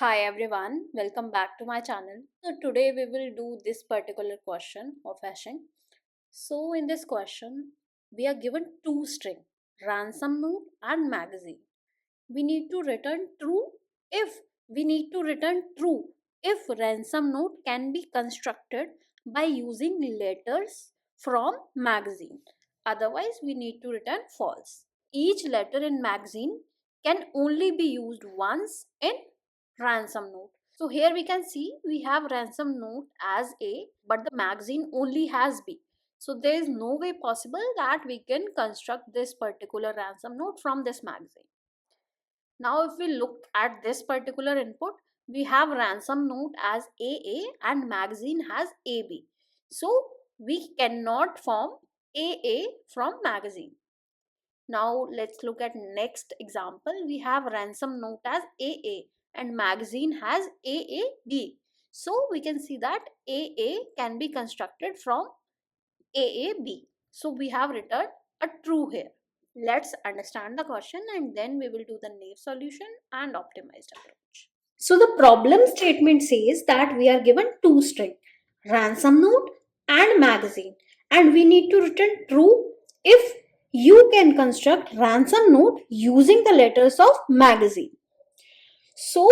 Hi everyone, welcome back to my channel. So today we will do this particular question of hashing. So in this question, we are given two string, ransom note and magazine. We need to return true if ransom note can be constructed by using letters from magazine. Otherwise, we need to return false. Each letter in magazine can only be used once in ransom note. So here we can see we have ransom note as A, but the magazine only has B. So there is no way possible that we can construct this particular ransom note from this magazine. Now if we look at this particular input, we have ransom note as AA and magazine has AB. So we cannot form AA from magazine. Now let's look at next example. We have ransom note as AA and magazine has AAB. So we can see that AA can be constructed from AAB. So we have returned a true here. Let's understand the question and then we will do the naive solution and optimized approach. So the problem statement says that we are given two string, ransom note and magazine, and we need to return true if you can construct ransom note using the letters of magazine. So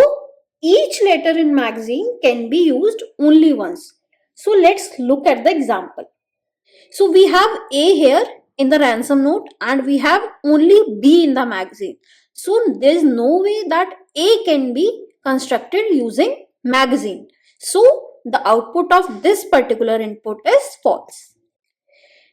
each letter in magazine can be used only once. So let's look at the example. So we have A here in the ransom note and we have only B in the magazine. So there is no way that A can be constructed using magazine. So the output of this particular input is false.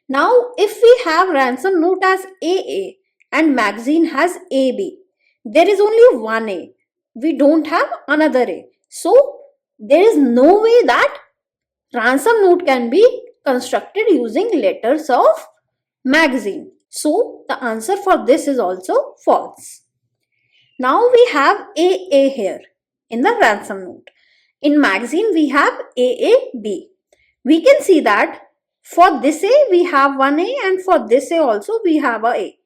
Now if we have ransom note as AA and magazine has AB, there is only one A. We don't have another A. So there is no way that ransom note can be constructed using letters of magazine. So the answer for this is also false. Now we have AA here in the ransom note. In magazine we have AAB. We can see that for this A we have one A and for this A also we have a A.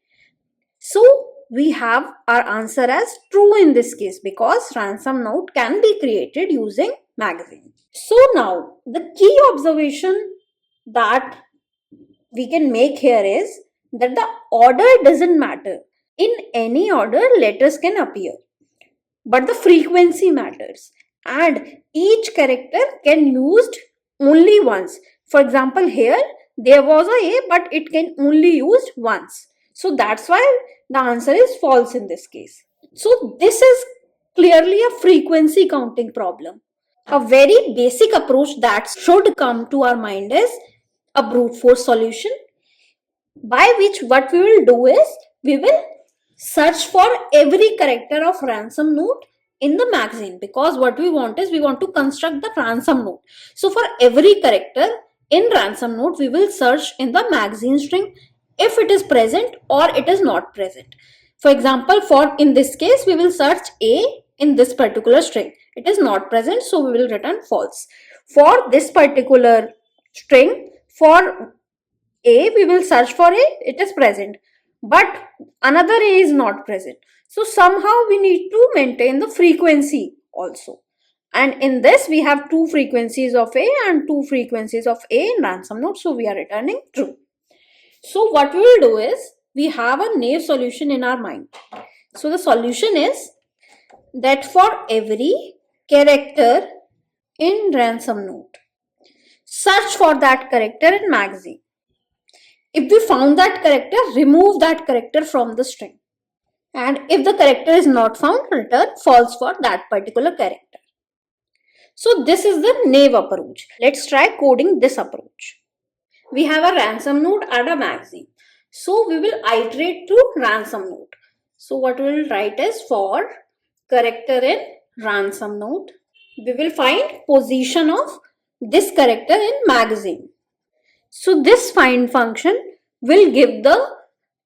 So we have our answer as true in this case because ransom note can be created using magazine. So now the key observation that we can make here is that the order doesn't matter. In any order, letters can appear, but the frequency matters, and each character can used only once. For example, here there was a A, but it can only used once. So that's why the answer is false in this case. So this is clearly a frequency counting problem. A very basic approach that should come to our mind is a brute force solution, by which what we will do is we will search for every character of ransom note in the magazine, because what we want is we want to construct the ransom note. So for every character in ransom note we will search in the magazine string if it is present or it is not present. For example, for in this case we will search A in this particular string. It is not present, so we will return false. For this particular string, for A we will search for A, it is present, but another A is not present. So somehow we need to maintain the frequency also. And in this we have two frequencies of A and two frequencies of A in ransom note, so we are returning true. So what we will do is we have a naive solution in our mind. So the solution is that for every character in ransom note, search for that character in magazine. If we found that character, remove that character from the string. And if the character is not found, return false for that particular character. So this is the naive approach. Let's try coding this approach. We have a ransom note and a magazine. So we will iterate to ransom note. So what we will write is for character in ransom note, we will find position of this character in magazine. So this find function will give the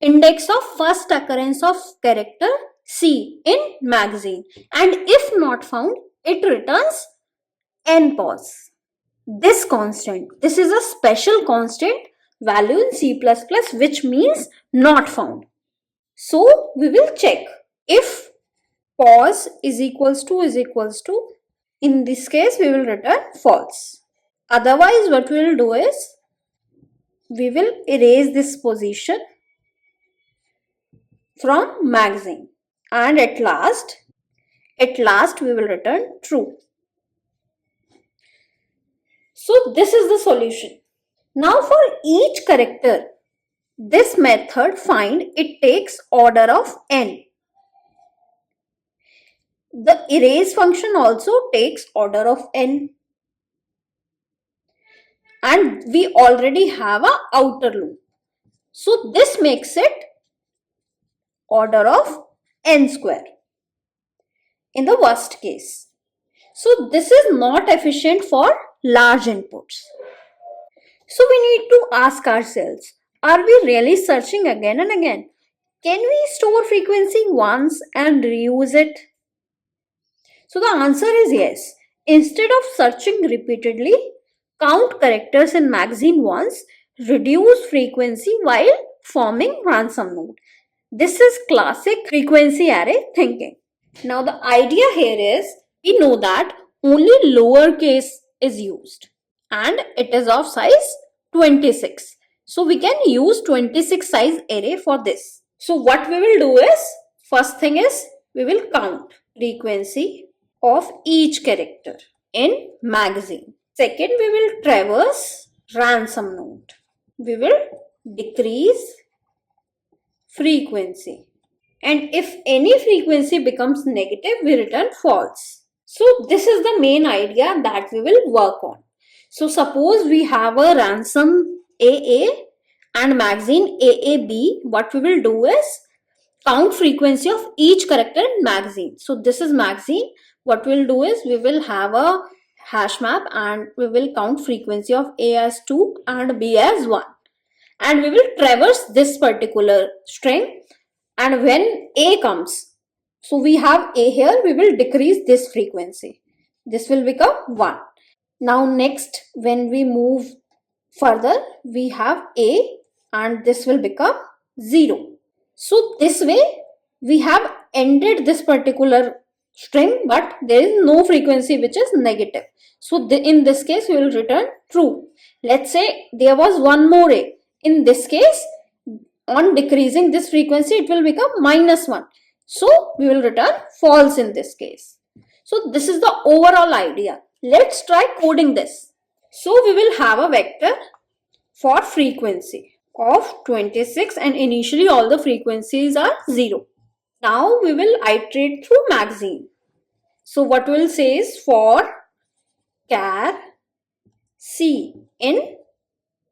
index of first occurrence of character C in magazine, and if not found, it returns npos. This constant, this is a special constant value in C++, which means not found. So we will check if pause is equals to, in this case we will return false. Otherwise what we will do is we will erase this position from magazine, and at last we will return true. So this is the solution. Now for each character, this method find it takes order of n. The erase function also takes order of n. And we already have a outer loop. So this makes it order of n square in the worst case. So this is not efficient for large inputs. So we need to ask ourselves, are we really searching again and again? Can we store frequency once and reuse it? So the answer is yes. Instead of searching repeatedly, count characters in magazine once, reduce frequency while forming ransom node. This is classic frequency array thinking. Now the idea here is, we know that only lowercase is used and it is of size 26. So we can use 26 size array for this. So what we will do is, first thing is we will count frequency of each character in magazine. Second, we will traverse ransom node. We will decrease frequency. And if any frequency becomes negative, we return false. So this is the main idea that we will work on. So suppose we have a ransom AA and magazine AAB. What we will do is count frequency of each character in magazine. So this is magazine. What we'll do is we will have a hash map and we will count frequency of A as 2 and B as 1. And we will traverse this particular string, and when A comes, so we have A here, we will decrease this frequency. This will become 1. Now next, when we move further, we have A and this will become 0. So this way we have ended this particular string, but there is no frequency which is negative. So in this case we will return true. Let's say there was one more A. In this case, on decreasing this frequency, it will become -1. So we will return false in this case. So this is the overall idea. Let's try coding this. So we will have a vector for frequency of 26 and initially all the frequencies are 0. Now we will iterate through magazine. So what we will say is for char C in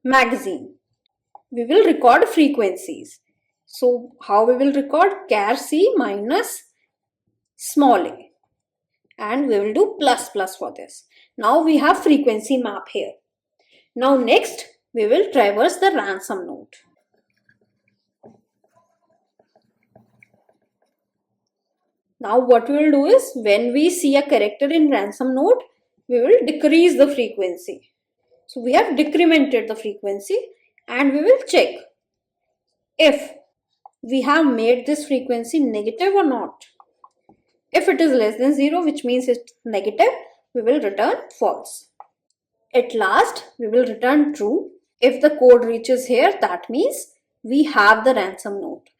magazine, we will record frequencies. So how we will record? Char C minus small a, and we will do plus plus for this. Now we have frequency map here. Now next we will traverse the ransom node. Now what we will do is, when we see a character in ransom node, we will decrease the frequency. So we have decremented the frequency and we will check if we have made this frequency negative or not. If it is less than 0, which means it's negative, we will return false. At last, we will return true. If the code reaches here, that means we have the ransom node.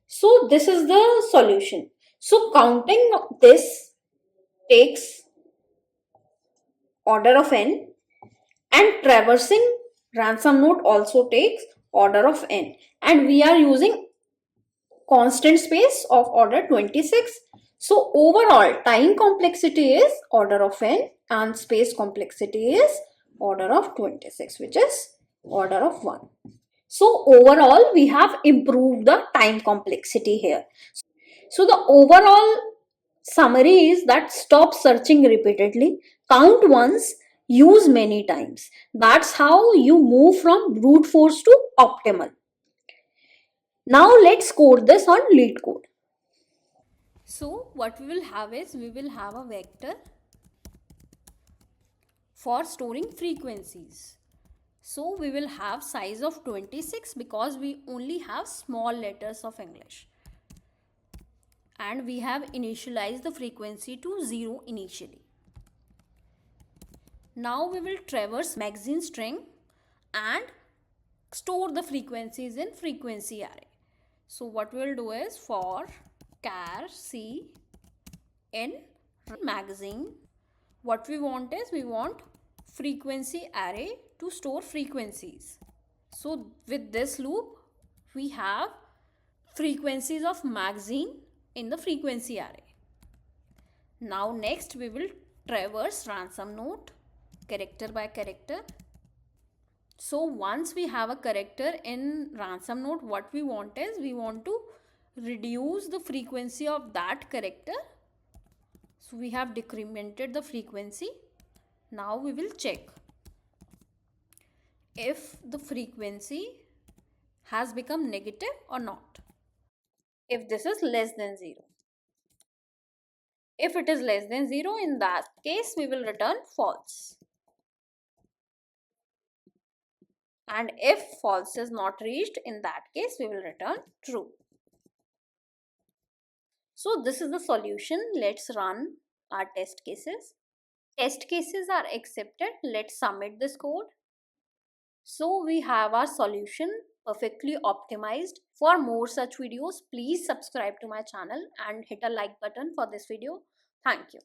So this is the solution. So counting this takes order of n, and traversing ransom node also takes order of n, and we are using constant space of order 26. So overall time complexity is order of n and space complexity is order of 26, which is order of 1. So overall we have improved the time complexity here. So the overall summary is that stop searching repeatedly, count once, use many times. That's how you move from brute force to optimal. Now let's code this on LeetCode. So what we will have is, we will have a vector for storing frequencies. So we will have size of 26 because we only have small letters of English. and we have initialized the frequency to 0 initially. Now we will traverse magazine string and store the frequencies in frequency array. So what we'll do is for char c in magazine, what we want is we want frequency array to store frequencies. So with this loop we have frequencies of magazine in the frequency array. Now next we will traverse ransom note character by character. So once we have a character in ransom note, what we want is we want to reduce the frequency of that character. So we have decremented the frequency. Now we will check if the frequency has become negative or not. If this is less than 0. If it is less than 0, in that case we will return false. And if false is not reached, in that case we will return true. So this is the solution. Let's run our test cases. Test cases are accepted. Let's submit this code. So we have our solution perfectly optimized. For more such videos, please subscribe to my channel and hit a like button for this video. Thank you.